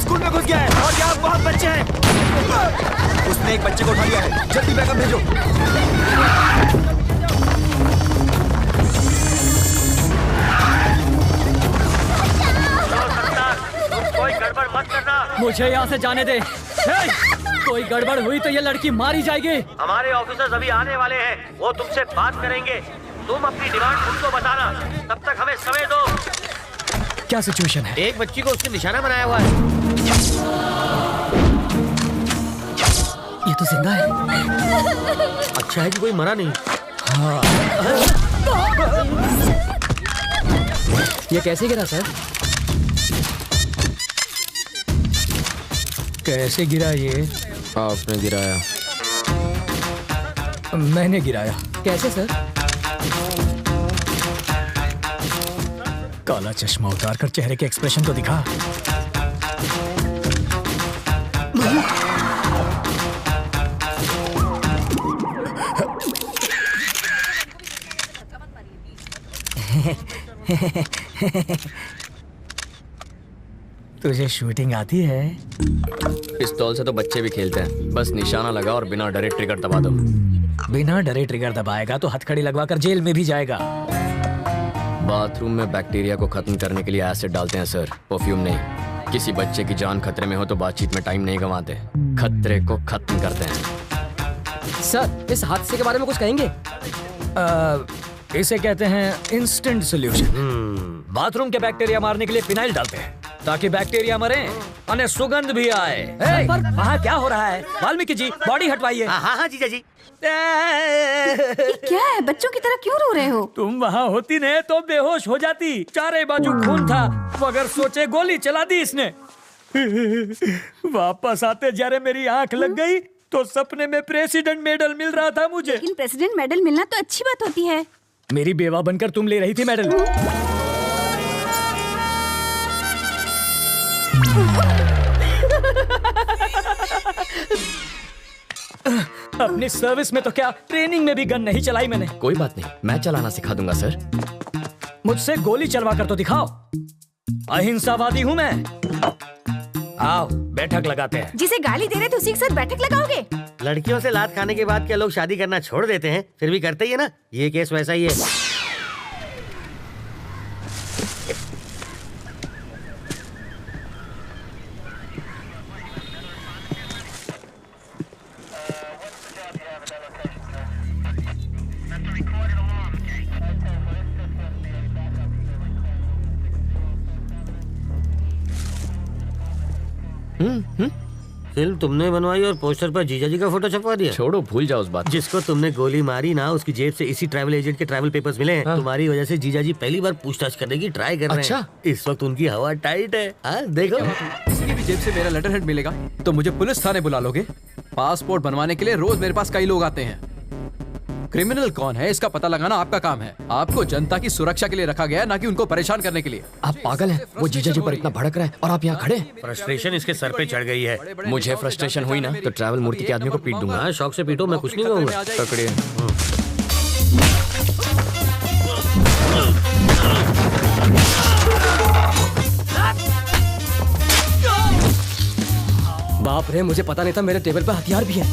School में घुस गया है और यहाँ बहुत बच्चे हैं। उसने एक बच्चे को उठा लिया है, जल्दी बैकअप भेजो। कोई गड़बड़ मत करना। मुझे यहाँ से जाने दे। कोई गड़बड़ हुई तो ये लड़की मारी जाएगी। हमारे ऑफिसर्स अभी आने वाले हैं, वो तुमसे बात करेंगे। तुम अपनी डिमांड उनको बताना, तब तक हमें समय दो। क्या सिचुएशन है? एक बच्ची को उसने निशाना बनाया हुआ है। ये तो जिंदा है। अच्छा है कि कोई मरा नहीं। हाँ। ये कैसे गिरा सर? कैसे गिरा ये? आपने गिराया। मैंने गिराया। कैसे सर? काला चश्मा उतार कर चेहरे के एक्सप्रेशन तो दिखा। तुझे शूटिंग आती है? पिस्तौल से तो बच्चे भी खेलते हैं, बस निशाना लगा और बिना डरे ट्रिगर दबा दो। बिना डरे ट्रिगर दबाएगा तो हथकड़ी लगवाकर जेल में भी जाएगा। बाथरूम में बैक्टीरिया को खत्म करने के लिए एसिड डालते हैं सर, परफ्यूम नहीं। किसी बच्चे की जान खतरे में हो तो बातचीत में टाइम नहीं गंवाते, खतरे को खत्म करते हैं। सर, इस हादसे के बारे में कुछ कहेंगे? इसे कहते हैं इंस्टेंट सॉल्यूशन। बाथरूम के बैक्टीरिया मारने के लिए फिनाइल डालते हैं ताकि बैक्टीरिया मरे और सुगंध भी आए। पर वहाँ क्या हो रहा है? वाल्मीकि जी, बॉडी हटवाइए। हाँ जीजा जी। क्या है? बच्चों की तरह क्यों रो रहे हो? तुम वहाँ होती न तो बेहोश हो जाती। चारे बाजू खून था, मगर सोचे गोली चला दी इसने। वापस आते जरे मेरी आंख लग गई तो सपने में प्रेसिडेंट मेडल मिल रहा था मुझे। लेकिन प्रेसिडेंट मेडल मिलना तो अच्छी बात होती है। मेरी बेवा बनकर तुम ले रही थी मेडल। अपनी सर्विस में तो क्या, ट्रेनिंग में भी गन नहीं चलाई मैंने। कोई बात नहीं, मैं चलाना सिखा दूंगा सर। मुझसे गोली चलवा कर तो दिखाओ। अहिंसावादी हूँ मैं। आओ बैठक लगाते हैं। जिसे गाली दे रहे थे उसी के साथ बैठक लगाओगे? लड़कियों से लात खाने के बाद क्या लोग शादी करना छोड़ देते हैं? फिर भी करते ही है ना। ये केस वैसा ही है। फिल्म तुमने बनवाई और पोस्टर पर जीजा जी का फोटो छपवा दिया। छोड़ो, भूल जाओ उस बात। जिसको तुमने गोली मारी ना, उसकी जेब से इसी ट्रैवल एजेंट के ट्रैवल पेपर्स मिले हैं। तुम्हारी वजह से जीजा जी पहली बार पूछताछ करने की ट्राई कर रहे हैं। इस वक्त उनकी हवा टाइट है। देखो, किसी की भी जेब से मेरा लेटर हेड मिलेगा तो मुझे पुलिस थाने बुला लोगे? पासपोर्ट बनवाने के लिए रोज मेरे पास कई लोग आते हैं। क्रिमिनल कौन है इसका पता लगाना आपका काम है। आपको जनता की सुरक्षा के लिए रखा गया है, ना कि उनको परेशान करने के लिए। आप पागल हैं? वो जीजा जी पर इतना भड़क रहा है और आप यहाँ खड़े। फ्रस्ट्रेशन इसके सर पे चढ़ गई है। मुझे फ्रस्ट्रेशन हुई ना तो ट्रैवल मूर्ति के आदमी को पीट दूंगा। शौक से पीटो, मैं कुछ नहीं कहूँगा। पकड़िए। बाप रे, मुझे पता नहीं था मेरे टेबल पे हथियार भी है।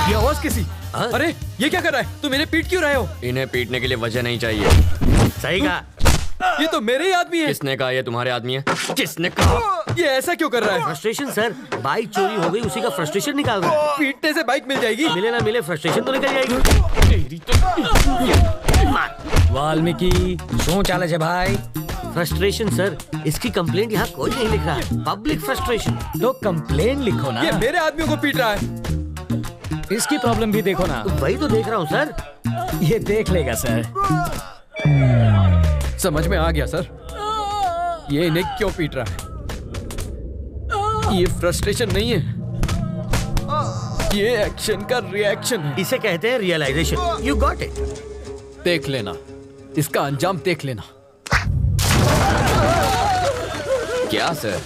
ये आवाज किसी? अरे ये क्या कर रहा है? तुम इन्हें पीट क्यों रहे हो? इन्हें पीटने के लिए वजह नहीं चाहिए। सही कहा। ये तो मेरे ही आदमी है। किसने कहा ये तुम्हारे आदमी है? किसने कहा? ये ऐसा क्यों कर रहा है? फ्रस्ट्रेशन सर, बाइक चोरी हो गई, उसी का फ्रस्ट्रेशन निकाल रहा है। पीटने से बाइक मिल जाएगी? मिले ना मिले, फ्रस्ट्रेशन तो निकल जाएगी। वाल्मीकि शो चाले छे भाई। फ्रस्ट्रेशन सर, इसकी कंप्लेंट यहाँ कोई नहीं लिख रहा है। Public frustration. तो कंप्लेन लिखो ना। ये मेरे आदमियों को पीट रहा है। इसकी प्रॉब्लम भी देखो ना। तो वही तो देख रहा हूँ सर। ये देख लेगा सर। समझ में आ गया सर, ये इन्हें क्यों पीट रहा है। ये फ्रस्ट्रेशन नहीं है, ये एक्शन का रिएक्शन है। इसे कहते हैं रियलाइजेशन। You got it. देख लेना, इसका अंजाम देख लेना। क्या सर,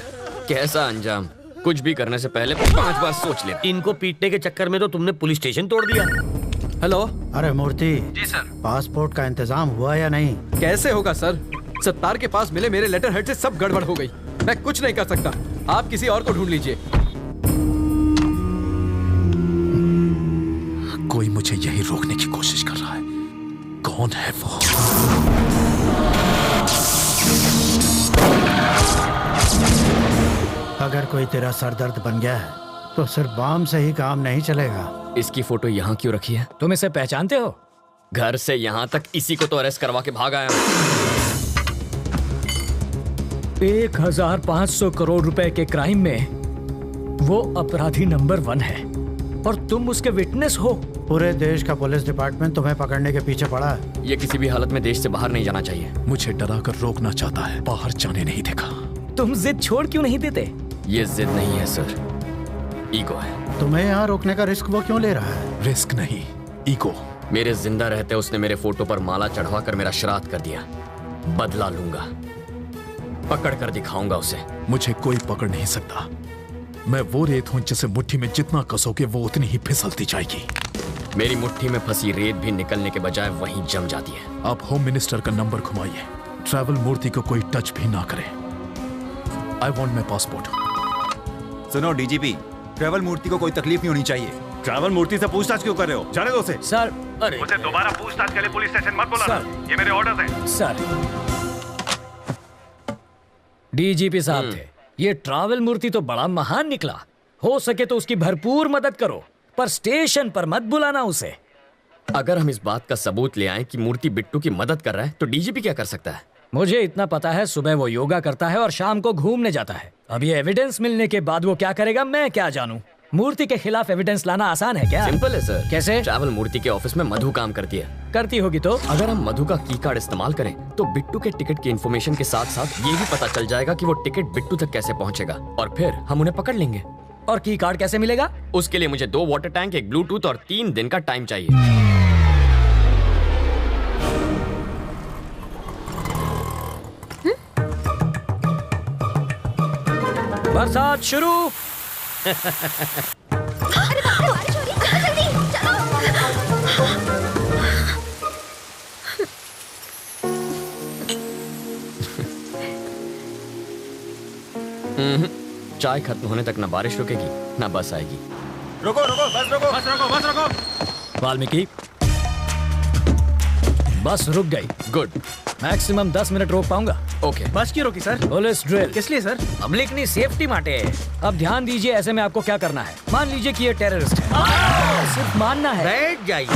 कैसा अंजाम? कुछ भी करने से पहले 5 बार सोच ले। इनको पीटने के चक्कर में तो तुमने पुलिस स्टेशन तोड़ दिया। हेलो। अरे मूर्ति जी सर। पासपोर्ट का इंतजाम हुआ या नहीं? कैसे होगा सर, सत्तार के पास मिले मेरे लेटर हेड से सब गड़बड़ हो गई। मैं कुछ नहीं कर सकता। आप किसी और को ढूंढ लीजिए। कोई मुझे यही रोकने की कोशिश कर रहा है। कौन है वो? अगर कोई तेरा सरदर्द बन गया है तो सिर्फ बाम से ही काम नहीं चलेगा। इसकी फोटो यहाँ क्यों रखी है? तुम इसे पहचानते हो? घर से यहाँ तक इसी को तो अरेस्ट करवा के भाग आया हूँ। 1500 करोड़ रुपए के क्राइम में वो अपराधी नंबर 1 है और तुम उसके विटनेस हो। पूरे देश का पुलिस डिपार्टमेंट तुम्हें पकड़ने के पीछे पड़ा है। ये किसी भी हालत में देश से बाहर नहीं जाना चाहिए। मुझे डरा कर रोकना चाहता है, बाहर जाने नहीं देगा। तुम जिद छोड़ क्यों नहीं देते? ये जिद नहीं है सर, ईगो है। तुम्हें यहाँ रोकने का रिस्क वो क्यों ले रहा है? रिस्क नहीं, ईगो। मेरे जिंदा रहते उसने मेरे फोटो पर माला चढ़वा कर मेरा श्राद्ध कर दिया। बदला लूंगा, पकड़ कर दिखाऊंगा उसे। मुझे कोई पकड़ नहीं सकता। मैं वो रेत हूं जिसे मुट्ठी में जितना कसोगे वो उतनी ही फिसलती जाएगी। मेरी मुट्ठी में फंसी रेत भी निकलने के बजाय वहीं जम जाती है। आप होम मिनिस्टर का नंबर घुमाइए। ट्रैवल मूर्ति को कोई टच भी ना करे। I want my passport. सुनो डीजीपी, ट्रैवल मूर्ति को कोई तकलीफ नहीं होनी चाहिए। ट्रैवल मूर्ति से पूछताछ क्यों कर रहे हो? जाने दो उसे। सर, अरे उसे दोबारा पूछताछ के लिए पुलिस स्टेशन मत बुलाना। ये मेरे ऑर्डर्स हैं। सर, डीजीपी साहब थे। ये ट्रैवल मूर्ति तो बड़ा महान निकला। हो सके तो उसकी भरपूर मदद करो, पर स्टेशन पर मत बुलाना उसे। अगर हम इस बात का सबूत ले आए कि मूर्ति बिट्टू की मदद कर रहा है तो डीजीपी क्या कर सकता है? मुझे इतना पता है, सुबह वो योगा करता है और शाम को घूमने जाता है। अब ये एविडेंस मिलने के बाद वो क्या करेगा मैं क्या जानूं? मूर्ति के खिलाफ एविडेंस लाना आसान है क्या? सिंपल है सर। कैसे? ट्रैवल मूर्ति के ऑफिस में मधु काम करती है। करती होगी तो? अगर हम मधु का की कार्ड इस्तेमाल करें तो बिट्टू के टिकट की इन्फॉर्मेशन के साथ साथ ये भी पता चल जाएगा कि वो टिकट बिट्टू तक कैसे पहुंचेगा और फिर हम उन्हें पकड़ लेंगे। और की कार्ड कैसे मिलेगा? उसके लिए मुझे 2 वाटर टैंक, एक ब्लूटूथ और 3 दिन का टाइम चाहिए। बरसात शुरू। अरे बाप रे, बारिश हो रही है, जल्दी चलो। चाय खत्म होने तक ना बारिश रुकेगी ना बस आएगी। रुको रुको, बस रुको, बस रुको, बस रुको। वाल्मीकि, बस रुक गई। गुड। मैक्सिमम 10 मिनट रोक पाऊंगा। ओके। बस क्यों रोकी सर? Police drill. किस लिए सर? पब्लिक नहीं, सेफ्टी माटे। अब ध्यान दीजिए, ऐसे में आपको क्या करना है। मान लीजिए कि ये टेररिस्ट है। सिर्फ मानना है। बैठ जाइए।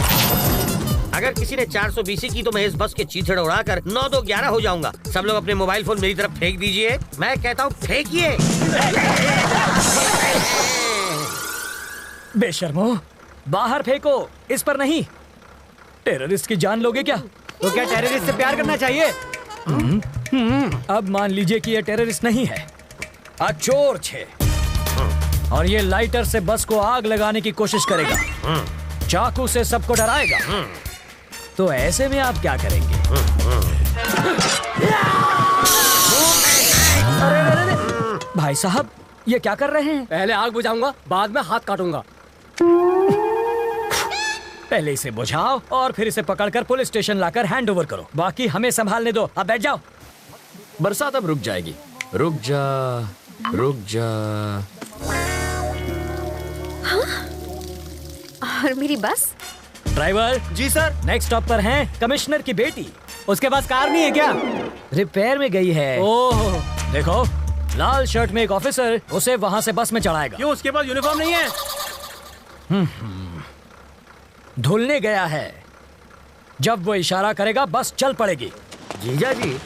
अगर किसी ने 420 की तो मैं इस बस के चीथड़े उड़ाकर 9 2 11 हो जाऊंगा। सब लोग अपने मोबाइल फोन मेरी तरफ फेंक दीजिए। मैं कहता हूँ फेंकिए। बेशर्मो, बाहर फेंको, इस पर नहीं। टेररिस्ट की जान लोगे क्या? तो क्या टेररिस्ट से प्यार करना चाहिए? अब मान लीजिए कि ये टेररिस्ट नहीं है, चोर छे, और ये लाइटर से बस को आग लगाने की कोशिश करेगा, चाकू से सबको डराएगा। तो ऐसे में आप क्या करेंगे? अरे, भाई साहब, ये क्या कर रहे हैं? पहले आग बुझाऊंगा, बाद में हाथ काटूंगा। पहले इसे बुझाओ और फिर इसे पकड़कर पुलिस स्टेशन लाकर हैंड ओवर करो। बाकी हमें संभालने दो। अब बैठ जाओ। बरसात अब रुक जाएगी। रुक जा, रुक जा। और मेरी बस? ड्राइवर जी सर। नेक्स्ट स्टॉप पर हैं कमिश्नर की बेटी। उसके पास कार नहीं है क्या? रिपेयर में गई है। ओह, देखो, लाल शर्ट में एक ऑफिसर उसे वहां से बस में चढ़ाएगा। क्यों, उसके पास यूनिफॉर्म नहीं है? धुलने गया है। जब वो इशारा करेगा बस चल पड़ेगी। जीजा जी,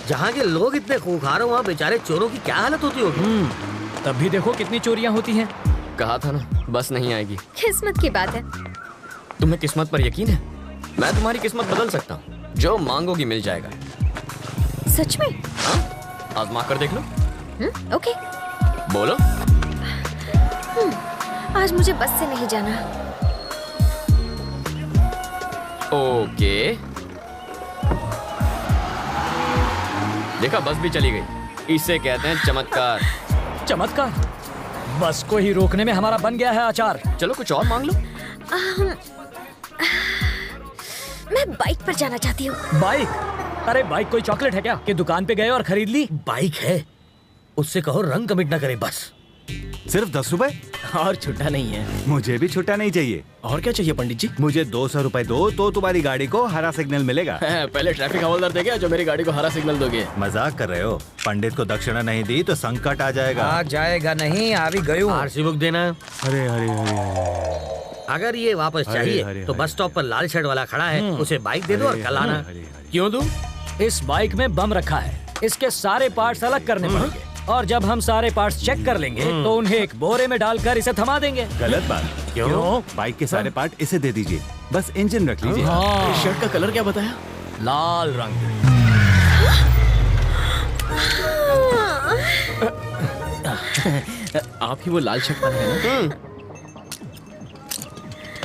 जहाँ के लोग इतने खूंखार हो वहाँ बेचारे चोरों की क्या हालत होती होगी? तब भी देखो कितनी चोरियां होती हैं। कहा था ना, बस नहीं आएगी। किस्मत की बात है। तुम्हें किस्मत पर यकीन है? मैं तुम्हारी किस्मत बदल सकता हूँ। जो मांगोगे मिल जाएगा। सच में? हाँ, आजमा कर देख लो। ओके। बोलो। आज मुझे बस से नहीं जाना। ओके। देखा, बस भी चली गई। इसे कहते हैं चमत्कार। चमत्कार? बस को ही रोकने में हमारा बन गया है अचार। चलो कुछ और मांग लो। मैं बाइक पर जाना चाहती हूँ। बाइक? अरे बाइक कोई चॉकलेट है क्या कि दुकान पे गए और खरीद ली? बाइक है उससे कहो रंग कमिट ना करे बस। सिर्फ 10 रुपए? और छुट्टा नहीं है। मुझे भी छुट्टा नहीं चाहिए। और क्या चाहिए पंडित जी? मुझे 200 रुपए दो तो तुम्हारी गाड़ी को हरा सिग्नल मिलेगा। पहले ट्रैफिक हवलदार देगा जो मेरी गाड़ी को हरा सिग्नल दोगे। मजाक कर रहे हो? पंडित को दक्षिणा नहीं दी तो संकट आ जाएगा। आ जाएगा नहीं, आ भी गयो। आरसी बुक देना। अरे अरे अरे अगर ये वापस चाहिए तो बस स्टॉप पर लाल शर्ट वाला खड़ा है, उसे बाइक दे दो और कल आना। क्यों दूं? इस बाइक में बम रखा है, इसके सारे पार्ट्स अलग करने पड़ेंगे और जब हम सारे पार्ट्स चेक कर लेंगे तो उन्हें एक बोरे में डालकर इसे थमा देंगे। गलत बात। क्यों? बाइक के सारे पार्ट इसे दे दीजिए, बस इंजन रख लीजिए। शर्ट का कलर क्या बताया? लाल रंग। आप ही वो लाल शर्ट पहने हैं ना?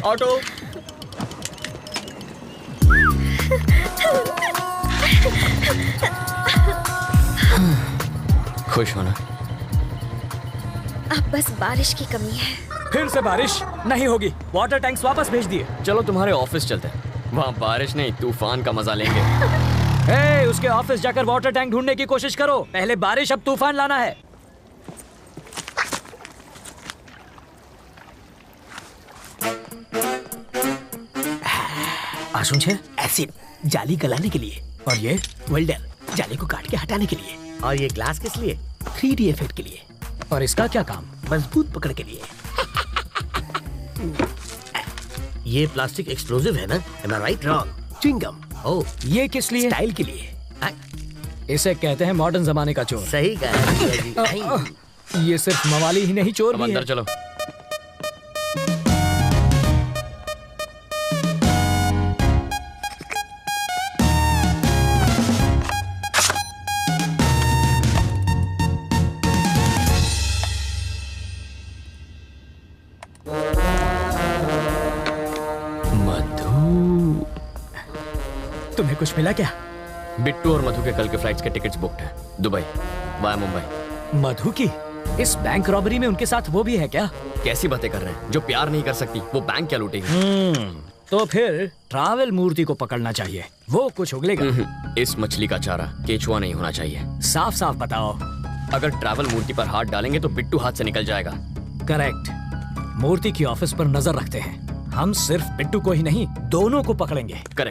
ऑटो। खुश होना। अब बस बारिश की कमी है। फिर से बारिश नहीं होगी, वाटर टैंक्स वापस भेज दिए। चलो तुम्हारे ऑफिस चलते हैं, वहाँ बारिश नहीं तूफान का मजा लेंगे। हे, उसके ऑफिस जाकर वाटर टैंक ढूंढने की कोशिश करो। पहले बारिश अब तूफान लाना है। आशुन छे एसिड जाली गलाने के लिए, और ये वेल्डर जाली को काट के हटाने के लिए, और ये ग्लास किस लिए? 3D इफेक्ट के लिए, और इसका क्या काम? मजबूत पकड़ के लिए। ये प्लास्टिक एक्सप्लोसिव है ना? Am I right? Wrong. Chewing gum. Oh, ये किस लिए? स्टाइल के लिए। इसे कहते हैं मॉडर्न जमाने का चोर। सही कहा। ये सिर्फ मवाली ही नहीं, चोर भी अंदर है। चलो। तुम्हें कुछ मिला क्या? बिट्टू और मधु के कल के फ्लाइट्स के टिकट्स बुक्ड हैं, दुबई वाया मुंबई। मधु की इस बैंक रॉबरी में उनके साथ वो भी है क्या? कैसी बातें कर रहे हैं? जो प्यार नहीं कर सकती वो बैंक क्या लूटेगी? तो फिर ट्रैवल मूर्ति को पकड़ना चाहिए, वो कुछ उगलेगा। इस मछली का चारा केचुआ नहीं होना चाहिए। साफ साफ बताओ। अगर ट्रैवल मूर्ति पर हाथ डालेंगे तो बिट्टू हाथ से निकल जाएगा। करेक्ट। मूर्ति की ऑफिस पर नजर रखते हैं। हम सिर्फ बिट्टू को ही नहीं, दोनों को पकड़ेंगे। करेक्ट।